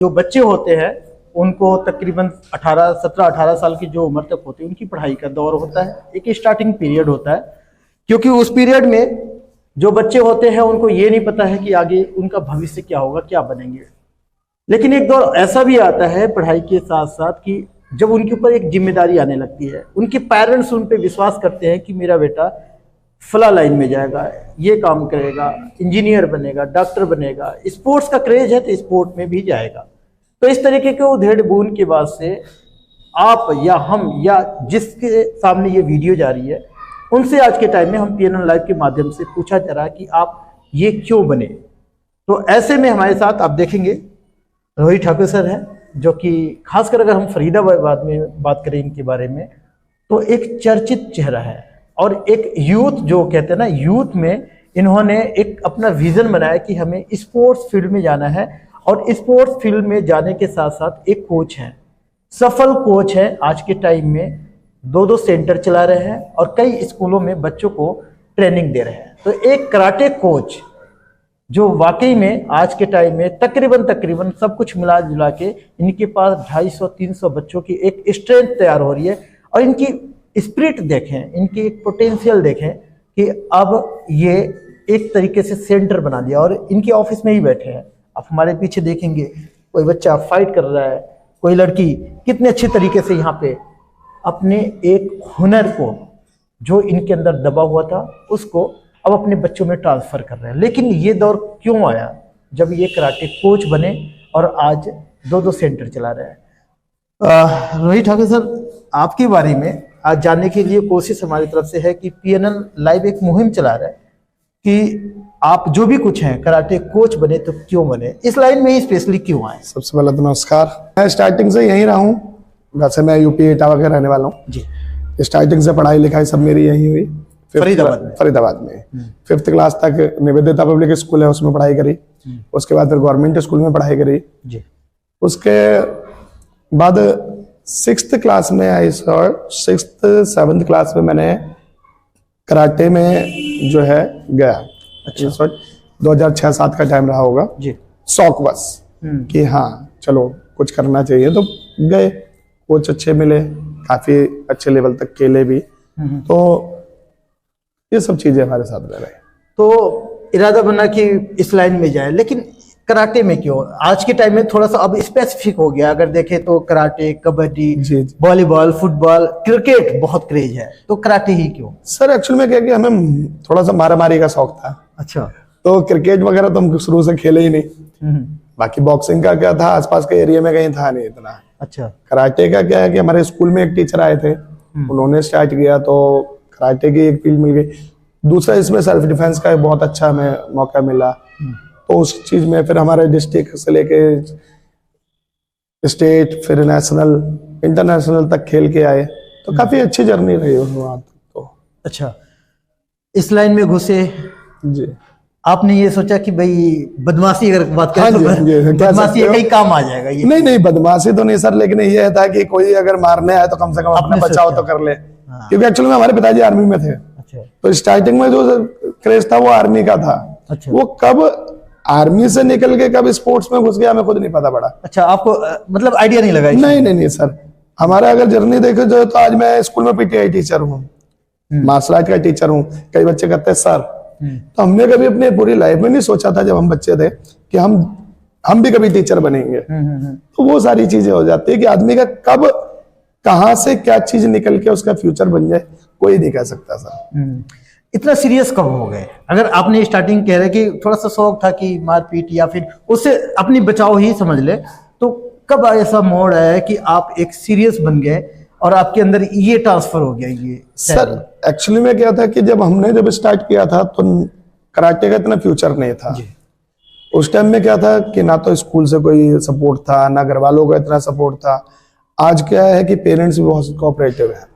जो बच्चे होते हैं उनको तकरीबन 17-18 साल की जो उम्र तक होती है उनकी पढ़ाई का दौर होता है, एक स्टार्टिंग पीरियड होता है। क्योंकि उस पीरियड में जो बच्चे होते हैं उनको ये नहीं पता है कि आगे उनका भविष्य क्या होगा, क्या बनेंगे। लेकिन एक दौर ऐसा भी आता है पढ़ाई के साथ साथ कि जब उनके ऊपर एक जिम्मेदारी आने लगती है, उनके पेरेंट्स उन पर विश्वास करते हैं कि मेरा बेटा फला लाइन में जाएगा, ये काम करेगा, इंजीनियर बनेगा, डॉक्टर बनेगा, स्पोर्ट्स का क्रेज है तो स्पोर्ट में भी जाएगा। तो इस तरीके के उधेड़ बुन के बाद से आप या हम या जिसके सामने ये वीडियो जा रही है उनसे आज के टाइम में हम PNN लाइव के माध्यम से पूछा जा रहा है कि आप ये क्यों बने। तो ऐसे में हमारे साथ आप देखेंगे रोहित ठाकुर सर हैं, जो कि खासकर अगर हम फरीदाबाद में बात करें इनके बारे में तो एक चर्चित चेहरा है। और एक यूथ जो कहते हैं ना, यूथ में इन्होंने एक अपना विजन बनाया कि हमें स्पोर्ट्स फील्ड में जाना है। और स्पोर्ट्स फील्ड में जाने के साथ साथ एक कोच है, सफल कोच है, आज के टाइम में 2-2 सेंटर चला रहे हैं और कई स्कूलों में बच्चों को ट्रेनिंग दे रहे हैं। तो एक कराटे कोच जो वाकई में आज के टाइम में तकरीबन सब कुछ मिला जुला के इनके पास 250-300 बच्चों की एक स्ट्रेंथ तैयार हो रही है। और इनकी स्पिरिट देखें, इनकी एक पोटेंशियल देखें कि अब ये एक तरीके से सेंटर बना लिया और इनके ऑफिस में ही बैठे हैं। आप हमारे पीछे देखेंगे कोई बच्चा फाइट कर रहा है, कोई लड़की कितने अच्छे तरीके से यहाँ पे अपने एक हुनर को जो इनके अंदर दबा हुआ था उसको अब अपने बच्चों में ट्रांसफर कर रहे हैं। लेकिन ये दौर क्यों आया जब ये कराटे कोच बने और आज 2-2 सेंटर चला रहे हैं। रोहित ठाकुर सर, आपके बारे में आज जानने के लिए कोशिश हमारी तरफ से है कि PNN लाइव एक मुहिम चला रहा है कि आप जो भी कुछ हैं कराटे कोच बने तो क्यों बने, इस लाइन में ही स्पेशली क्यों आए। सबसे पहले तो नमस्कार। मैं स्टार्टिंग से यहीं रहा हूँ, वैसे मैं यूपी इटावा का रहने वाला हूँ जी। स्टार्टिंग से पढ़ाई लिखाई सब मेरी यहीं हुई, फरीदाबाद में 5th क्लास तक निवेदिता पब्लिक स्कूल है उसमें पढ़ाई करी। उसके बाद फिर गवर्नमेंट स्कूल में पढ़ाई करी जी। उसके बाद 6th क्लास में आई सर, 6th-7th क्लास में मैंने कराटे में जो है गया। अच्छा, 2006-7 का टाइम रहा होगा जी। शौक बस कि हाँ चलो कुछ करना चाहिए, तो गए। कोच अच्छे मिले, काफी अच्छे लेवल तक खेले भी, तो ये सब चीजें हमारे साथ रह रही। तो इरादा बना कि इस लाइन में जाए, लेकिन कराटे में क्यों? आज के टाइम में थोड़ा सा अब स्पेसिफिक हो गया, अगर देखें तो karate, kabaddi, volleyball, football, cricket बहुत क्रेज है, तो कराटे ही क्यों? सर एक्चुअल में क्या कि हमें थोड़ा सा मारामारी का शौक था। अच्छा। तो क्रिकेट वगैरह तो हम शुरू से खेले ही नहीं। बाकी बॉक्सिंग का क्या था, आसपास के एरिया में कहीं था नहीं इतना। अच्छा। कराटे का क्या है कि हमारे स्कूल में एक टीचर आए थे, उन्होंने स्टार्ट किया तो कराटे की एक फील्ड मिल गई। दूसरा इसमें सेल्फ डिफेंस का बहुत अच्छा हमें मौका मिला, तो उस चीज में फिर हमारे डिस्ट्रिक्ट से लेके स्टेट, फिर नेशनल, इंटरनेशनल तक खेल के आए, तो काफी अच्छी जर्नी रही वहाँ तो। अच्छा, इस लाइन में घुसे जी, आपने ये सोचा कि भाई बदमाशी अगर बात करें तो बदमाशी कहीं काम आ जाएगा ये? नहीं, बदमाशी तो नहीं सर, लेकिन ये था कि कोई अगर मारने आए तो कम से कम अपना बचाव तो कर ले। क्योंकि एक्चुअली में हमारे पिताजी आर्मी में थे। अच्छा। तो स्टार्टिंग में जो क्रेज था वो आर्मी का था। अच्छा। वो कब आर्मी से निकल के कब स्पोर्ट्स में घुस गया हमें खुद नहीं पता पड़ा। अच्छा, आपको मतलब आइडिया नहीं लगा? नहीं सर, हमारा अगर जर्नी देखे जो तो आज मैं स्कूल में PTI टीचर हूँ, मार्शल आर्ट का टीचर हूँ। कई बच्चे कहते हैं सर, तो हमने कभी अपने पूरी लाइफ में नहीं सोचा था जब हम बच्चे थे कि हम भी कभी टीचर बनेंगे। तो वो सारी चीजें हो जाती है कि आदमी का कब कहाँ से क्या चीज निकल के उसका फ्यूचर बन जाए कोई नहीं कह सकता सर। इतना सीरियस कब हो गए? अगर आपने स्टार्टिंग कह रहे कि थोड़ा सा शौक था कि मारपीट या फिर उससे अपनी बचाव ही समझ ले, तो कब ऐसा मोड़ आया कि आप एक सीरियस बन गए और आपके अंदर ये ट्रांसफर हो गया? ये सर एक्चुअली में क्या था कि जब स्टार्ट किया था तो कराटे का इतना फ्यूचर नहीं था। उस टाइम में क्या था कि ना तो स्कूल से कोई सपोर्ट था, ना घर वालों का इतना सपोर्ट था। आज क्या है कि पेरेंट्स भी बहुत कोऑपरेटिव है।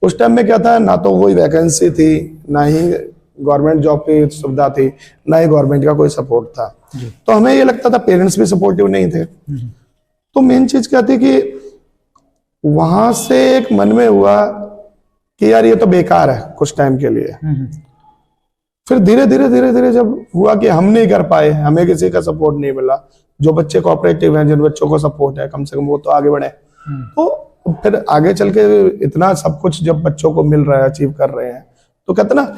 उस टाइम में क्या था, ना तो कोई वैकेंसी थी, ना ही गवर्नमेंट जॉब की सुविधा थी, ना ही गवर्नमेंट का कोई सपोर्ट था। तो हमें ये लगता था पेरेंट्स भी सपोर्टिव नहीं थे। तो मेन चीज क्या थी कि वहां से एक मन में हुआ कि यार ये तो बेकार है कुछ टाइम के लिए। फिर धीरे धीरे जब हुआ कि हम नहीं कर पाए, हमें किसी का सपोर्ट नहीं मिला, जो बच्चे कोऑपरेटिव हैं, जिन बच्चों को सपोर्ट है, कम से कम वो तो आगे बढ़े। तो फिर आगे चल के इतना सब कुछ जब बच्चों को मिल रहा है, अचीव कर रहे हैं, तो कहते ना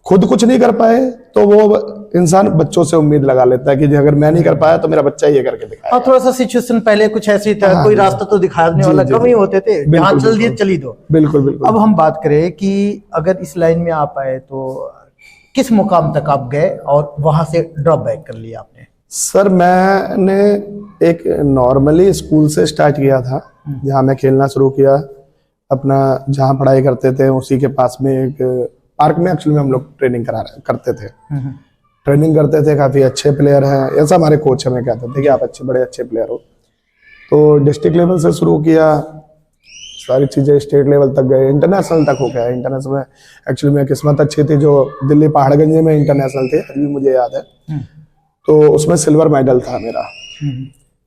खुद कुछ नहीं कर पाए तो वो इंसान बच्चों से उम्मीद लगा लेता है कि अगर मैं नहीं कर पाया तो मेरा बच्चा ये करके दिखाएगा। हाँ, थोड़ा सा सिचुएशन पहले कुछ ऐसे ही था। हाँ, कोई रास्ता तो दिखाने वाला कम ही होते थे, जहाँ चल दिए चली दो। बिल्कुल बिल्कुल। अब हम बात करें कि अगर इस लाइन में आप आए तो किस मुकाम तक आप गए और वहां से ड्रॉप बैक कर लिया आपने? सर मैंने एक नॉर्मली स्कूल से स्टार्ट किया था, जहाँ मैं खेलना शुरू किया। अपना जहाँ पढ़ाई करते थे उसी के पास में एक पार्क में एक्चुअली में हम लोग ट्रेनिंग करते थे। ट्रेनिंग करते थे, काफी अच्छे प्लेयर हैं, ऐसा हमारे कोच हमें कहते थे कि आप बड़े अच्छे प्लेयर हो। तो डिस्ट्रिक्ट लेवल से शुरू किया, सारी चीजें स्टेट लेवल तक गए, इंटरनेशनल तक हो गया। इंटरनेशनल में एक्चुअली में किस्मत अच्छी थी, जो दिल्ली पहाड़गंज में इंटरनेशनल थे, अभी मुझे याद है, तो उसमें सिल्वर मेडल था मेरा।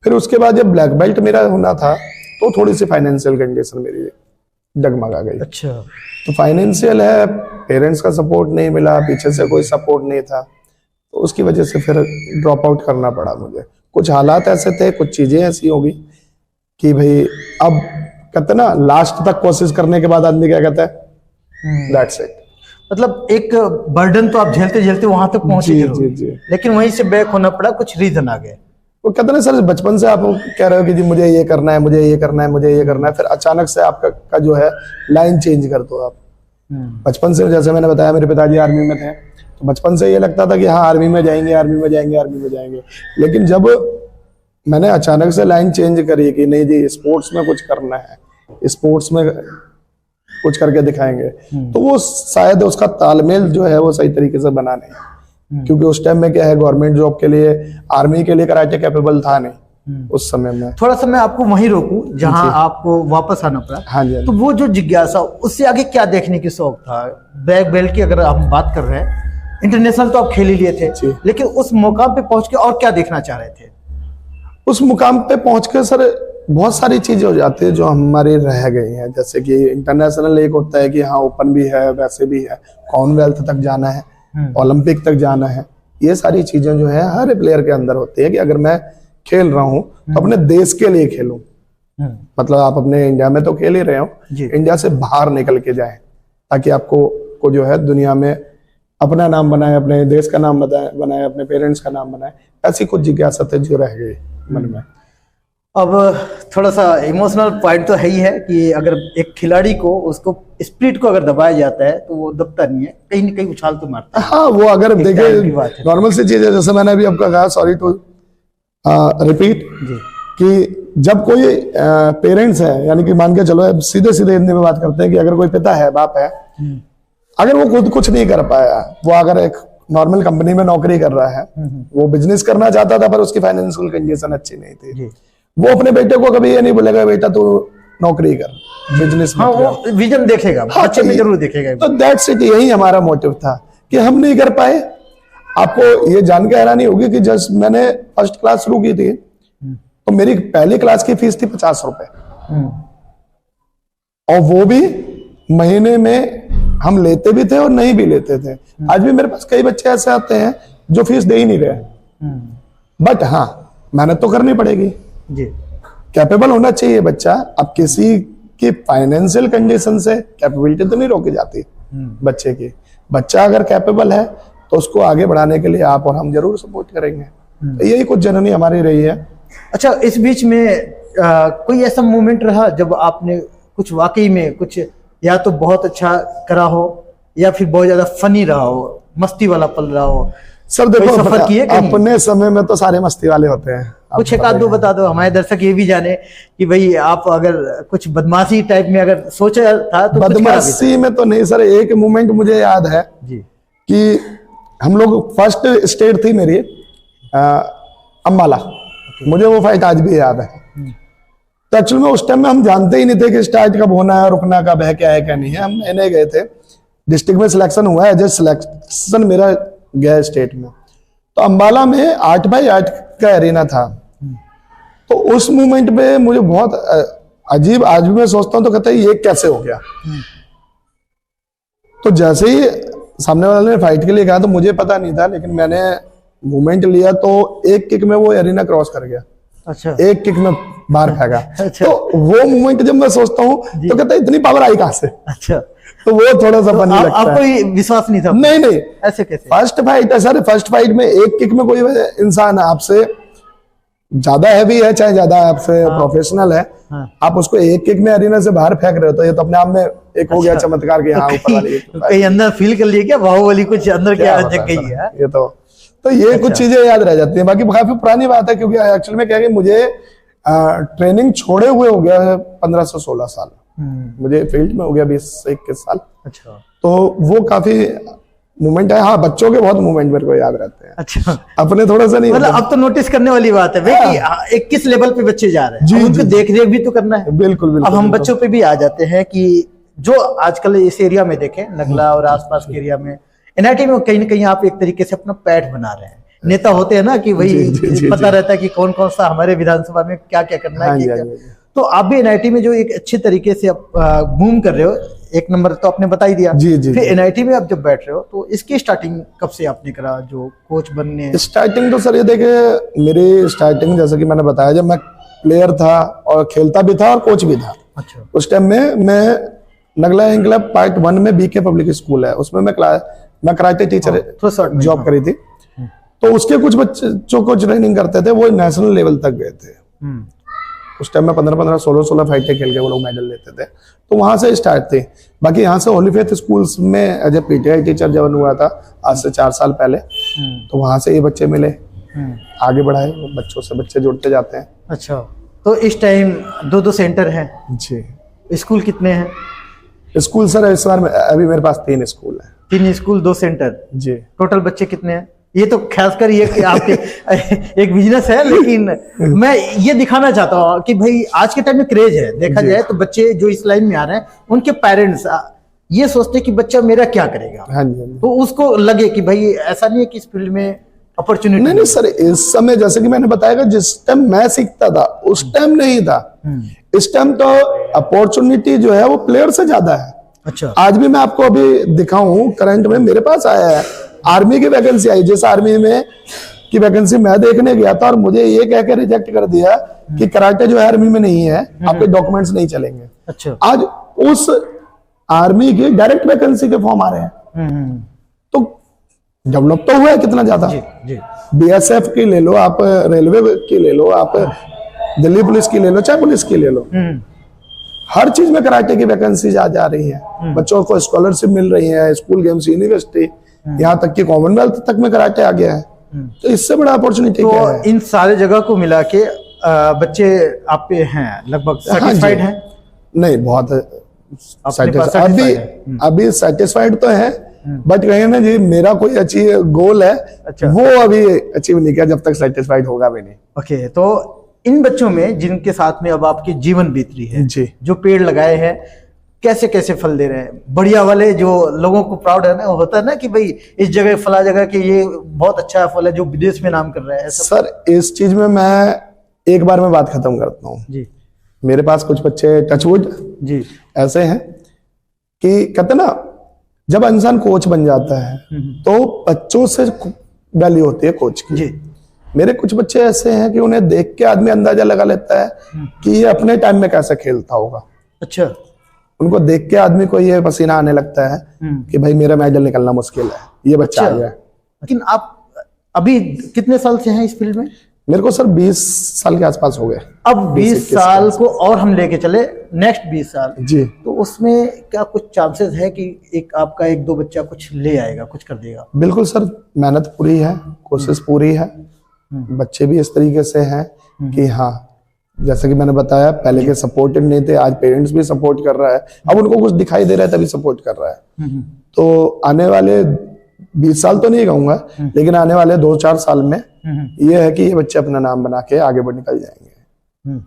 फिर उसके बाद जब ब्लैक बेल्ट मेरा होना था तो थोड़ी सी फाइनेंशियल कंडीशन मेरी डगमगा गई। अच्छा। तो फाइनेंशियल है, पेरेंट्स का सपोर्ट नहीं मिला, पीछे से कोई सपोर्ट नहीं था, तो उसकी वजह से फिर ड्रॉप आउट करना पड़ा मुझे। कुछ हालात ऐसे थे, कुछ चीजें ऐसी होगी कि भाई अब कहते ना लास्ट तक कोशिश करने के बाद आदमी क्या कहता है, दैट्स इट। मतलब एक बर्डन तो आप झेलते झेलते वहां तक पहुंचे जी। लेकिन वहीं से बैक होना पड़ा, कुछ रीजन आ गए। वो कहते ना सर, बचपन से आप कह रहे हो कि जी मुझे ये करना है, मुझे ये करना है, मुझे ये करना है, फिर अचानक से आपका जो है लाइन चेंज कर दो आप। बचपन से, जैसे मैंने बताया, मेरे पिताजी आर्मी में थे, तो बचपन से ये लगता था कि हाँ आर्मी में जाएंगे, आर्मी में जाएंगे, आर्मी में जाएंगे। लेकिन जब मैंने अचानक से लाइन चेंज करी कि नहीं जी स्पोर्ट्स में कुछ करना है, स्पोर्ट्स में कुछ करके दिखाएंगे, तो वो शायद उसका तालमेल जो है वो सही तरीके से बना नहीं। क्योंकि उस टाइम में क्या है, गवर्नमेंट जॉब के लिए, आर्मी के लिए कराटे कैपेबल था नहीं उस समय में। थोड़ा सा मैं आपको वहीं रोकूं जहां आपको वापस आना पड़ा। हाँ जी। तो वो जो जिज्ञासा, उससे आगे क्या देखने की शौक था? ब्लैक बेल्ट की अगर हम बात कर रहे हैं, इंटरनेशनल तो आप खेल ही लिए थे, लेकिन उस मुकाम पे पहुंच के और क्या देखना चाह रहे थे? उस मुकाम पे पहुंच के सर बहुत सारी चीजें हो जाती है जो हमारी रह गई हैं। जैसे कि इंटरनेशनल एक होता है कि हाँ ओपन भी है, वैसे भी है, कॉमनवेल्थ तक जाना है, ओलंपिक तक जाना है। ये सारी चीजें जो है हर प्लेयर के अंदर होती है कि अगर मैं खेल रहा हूँ तो अपने देश के लिए खेलूं। मतलब आप अपने इंडिया में तो खेल ही रहे हो, इंडिया से बाहर निकल के जाए, ताकि आपको जो है दुनिया में अपना नाम बनाए, अपने देश का नाम बनाए, अपने पेरेंट्स का नाम बनाए। ऐसी कुछ जिज्ञासा जो रह गई मन में। अब थोड़ा सा इमोशनल पॉइंट तो है ही है कि अगर एक खिलाड़ी को, उसको स्पिरिट को अगर दबाया जाता है तो वो दबता नहीं है, कहीं न कहीं उछाल तो मारता है। हाँ, वो अगर देखे नॉर्मल सी चीज है, जैसे मैंने अभी आपका कहा, सॉरी टू रिपीट, कि जब कोई पेरेंट्स है, यानी कि मान के चलो सीधे सीधे हिंदी में बात करते हैं कि अगर कोई पिता है, बाप है, अगर वो खुद कुछ नहीं कर पाया, वो अगर एक नॉर्मल कंपनी में नौकरी कर रहा है, वो बिजनेस करना चाहता था पर उसकी फाइनेंशियल कंडीशन अच्छी नहीं थी, वो अपने बेटे को कभी ये नहीं बोलेगा बेटा तू नौकरी कर, बिजनेस में। हाँ, वो विजन देखेगा, बच्चे में जरूर देखेगा। तो दैट्स इट, यही हमारा मोटिव था कि हम नहीं कर पाए। आपको ये जान के हैरानी होगी कि जब मैंने फर्स्ट क्लास शुरू की थी तो मेरी पहली क्लास की फीस थी 50 रुपए, और वो भी महीने में हम लेते भी थे और नहीं भी लेते थे। आज भी मेरे पास कई बच्चे ऐसे आते हैं जो फीस दे ही नहीं रहे, बट हाँ मेहनत तो करनी पड़ेगी जी। कैपेबल होना चाहिए बच्चा। अब किसी की फाइनेंशियल कंडीशन से कैपेबिलिटी तो नहीं रोकी जाती बच्चे की। बच्चा अगर कैपेबल है तो उसको आगे बढ़ाने के लिए आप और हम जरूर सपोर्ट करेंगे। तो यही कुछ जर्नी हमारी रही है। अच्छा, इस बीच में कोई ऐसा मोमेंट रहा जब आपने कुछ वाकई में कुछ या तो बहुत अच्छा करा हो या फिर बहुत ज्यादा फनी रहा हो, मस्ती वाला पल रहा हो? सर देखो, सफर किए अपने समय में तो सारे मस्ती वाले होते हैं। कुछ एक आध दो बता दो, हमारे दर्शक ये भी जाने कि भाई आप अगर कुछ बदमाशी टाइप में अगर सोचा था तो। बदमाशी में तो नहीं सर, एक मोमेंट मुझे याद है जी कि हम लोग फर्स्ट स्टेट थी मेरी अम्बाला, मुझे वो फाइट आज भी याद है। तो एक्चुअली में उस टाइम में हम जानते ही नहीं थे कि स्टार्ट कब होना है, रुकना कब है, क्या है क्या नहीं है। हम नए गए थे, डिस्ट्रिक्ट में सिलेक्शन हुआ है, जस्ट सिलेक्शन मेरा गया स्टेट में। तो अम्बाला में 8x8 का एरिना था। तो उस मोमेंट पे मुझे बहुत अजीब, आज भी मैं सोचता हूँ तो कहता है ये कैसे हो गया। तो जैसे ही सामने वाले ने फाइट के लिए कहा तो मुझे पता नहीं था, लेकिन मैंने मूवमेंट लिया तो एक किक में वो एरिना क्रॉस कर गया, अच्छा एक किक में बाहर फेंका। अच्छा। तो वो मूवमेंट जब मैं सोचता हूँ तो कहता है इतनी पावर आई कहाँ से, अच्छा। तो वो थोड़ा सा फनी लगता आपको है। ये विश्वास नहीं था? नहीं नहीं, ऐसे कैसे? फर्स्ट फाइट है सर, फर्स्ट फाइट में एक किक में कोई इंसान आपसे ज्यादा हैवी है, चाहे ज्यादा आपसे प्रोफेशनल है, आप उसको एक किक में एरिना से बाहर फेंक रहे हो, तो ये तो अपने आप में एक हो गया चमत्कार के यहाँ ऊपर वाली। कहीं अंदर फील कर लिए क्या बाहुबली कुछ अंदर क्या जग गई है? ये तो ये कुछ चीजें याद रह जाती है। बाकी काफी पुरानी बात है, क्योंकि एक्चुअली में क्या है कि मुझे ट्रेनिंग छोड़े हुए हो गया है 15 से 16 साल, मुझे फील्ड में हो गया 20 से 21 साल। अच्छा। तो वो काफी मूवमेंट है। हाँ, बच्चों के बहुत मूवमेंट मेरे को याद रहते हैं। अच्छा। अपने थोड़ा सा नहीं, मतलब अब तो नोटिस करने वाली बात है भाई कि एक किस लेवल पे बच्चे जा रहे हैं, उनको देख रेख भी तो करना है। बिल्कुल बिल्कुल। अब हम बच्चों पे भी आ जाते हैं कि जो आजकल इस एरिया में देखें, नगला और आसपास के एरिया में, एनआईटी में कहीं ना कहीं आप एक तरीके से अपना पैठ बना रहे हैं। नेता होते हैं ना कि भाई पता रहता है कि कौन कौन सा हमारे विधानसभा में क्या क्या करना है। तो आप भी एनआईटी में जो एक अच्छे तरीके से घूम कर रहे हो, एक नंबर तो आपने बता ही दिया। फिर एनआईटी में आप जब बैठ रहे हो तो इसकी स्टार्टिंग कब से आपने करा, जो कोच बनने? स्टार्टिंग तो सर ये देखे, मेरी स्टार्टिंग जैसे कि मैंने बताया, जब मैं प्लेयर था और खेलता भी था और कोच भी था। अच्छा। उस टाइम में मैं नगला क्लब पार्ट 1 में बीके पब्लिक स्कूल है, उसमें मैं कराटे टीचर जॉब करी थी। तो उसके कुछ बच्चे जो कोच ट्रेनिंग करते थे वो नेशनल लेवल तक गए थे। उस टाइम में 15-15, 16-16 फाइटें खेल के वो लोग मेडल लेते थे। तो वहां से स्टार्ट थी। बाकी यहाँ से होली फेथ स्कूल्स में एज ए पीटीआई टीचर जब हुआ था आज से 4 साल पहले, तो वहां से ये बच्चे मिले, आगे बढ़ाए, बच्चों से बच्चे जुड़ते जाते हैं। अच्छा। तो इस टाइम 2-2 सेंटर हैं जी। स्कूल कितने हैं? स्कूल सर इस बार अभी मेरे पास 3 स्कूल है। 3 स्कूल 2 सेंटर जी। टोटल बच्चे कितने हैं? ये तो खासकर ये कि आपके एक बिजनेस है, लेकिन मैं ये दिखाना चाहता हूँ कि भाई आज के टाइम में क्रेज है। देखा जाए तो बच्चे जो इस लाइन में आ रहे हैं, उनके पेरेंट्स ये सोचते कि बच्चा मेरा क्या करेगा। हाँ जी। तो उसको लगे कि भाई ऐसा नहीं है कि इस फील्ड में अपॉर्चुनिटी नहीं सर, इस समय जैसे कि मैंने बताया, जिस टाइम मैं सीखता था उस टाइम नहीं था। इस टाइम तो अपॉर्चुनिटी जो है वो प्लेयर से ज्यादा है। अच्छा। आज भी मैं आपको अभी दिखाऊं, करंट में मेरे पास आया है आर्मी की वैकेंसी आई। जिस आर्मी में की वैकेंसी मैं देखने गया था और मुझे ये कह के रिजेक्ट कर दिया कि कराटे जो है आर्मी में नहीं है, आपके डॉक्यूमेंट्स नहीं चलेंगे। अच्छा। आज उस आर्मी की डायरेक्ट वैकेंसी के फॉर्म आ रहे हैं। तो डेवलप तो हुआ है कितना ज्यादा। बीएसएफ की ले लो आप, रेलवे की ले लो आप, दिल्ली पुलिस की ले लो, चाहे पुलिस की ले लो, हर चीज में कराटे की वैकेंसी जा रही है। बच्चों को स्कॉलरशिप मिल रही है, स्कूल गेम्स, यूनिवर्सिटी, यहाँ तक कि कॉमनवेल्थ तक में कराटे आ गया है। तो इससे बड़ा अपॉर्चुनिटी क्या है? इन सारे जगह को मिला के बच्चे आप पे हैं लगभग सेटिस्फाइड हैं? नहीं, बहुत अभी सेटिस्फाइड तो है, बट कहीं ना जी मेरा कोई अचीव गोल है। अच्छा। वो अभी अचीव नहीं किया, जब तक सेटिस्फाइड होगा भी नहीं। ओके। तो इन बच्चों में जिनके साथ में अब आपकी जीवन बीत रही है जी, जो पेड़ लगाए हैं, कैसे कैसे फल दे रहे हैं? बढ़िया वाले जो लोगों को प्राउड है ना, होता है ना कि भाई इस जगह फला जगह के ये बहुत अच्छा फल है जो विदेश में नाम कर रहा है। सर इस चीज में मैं एक बार में बात खत्म करता हूँ जी। मेरे पास कुछ बच्चे टचवुड जी ऐसे हैं कि कहते ना, जब इंसान कोच बन जाता है तो बच्चों से वैल्यू होती है कोच की जी। मेरे कुछ बच्चे ऐसे हैं कि उन्हें देख के आदमी अंदाजा लगा लेता है कि ये अपने टाइम में कैसे खेलता होगा। अच्छा। उनको देख के आदमी को ये पसीना आने लगता है कि भाई मेरा मेडल निकलना मुश्किल है, ये बच्चा आ गया। लेकिन आप अभी कितने साल से हैं इस फील्ड में? मेरे को सर 20 साल के आसपास हो गए। अब 20 साल को और हम लेके चले नेक्स्ट 20 साल जी, तो उसमें क्या कुछ चांसेस है कि एक आपका 1-2 बच्चा कुछ ले आएगा, कुछ कर देगा? बिल्कुल सर, मेहनत पूरी है, कोशिश पूरी है। बच्चे भी इस तरीके से हैं कि हाँ, जैसे कि मैंने बताया, पहले के सपोर्टेड नहीं थे, आज पेरेंट्स भी सपोर्ट कर रहा है। अब उनको कुछ दिखाई दे रहा है तभी सपोर्ट कर रहा है। तो आने वाले 20 साल तो नहीं कहूंगा, लेकिन आने वाले 2-4 साल में ये है कि ये बच्चे अपना नाम बना के आगे बढ़ निकल जाएंगे।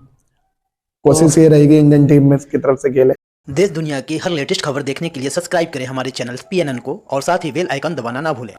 कोशिश ये रहेगी इंडियन टीम में की तरफ से खेले। देश दुनिया की हर लेटेस्ट खबर देखने के लिए सब्सक्राइब करें हमारे चैनल PNN को, और साथ ही बेल आइकन दबाना ना भूलें।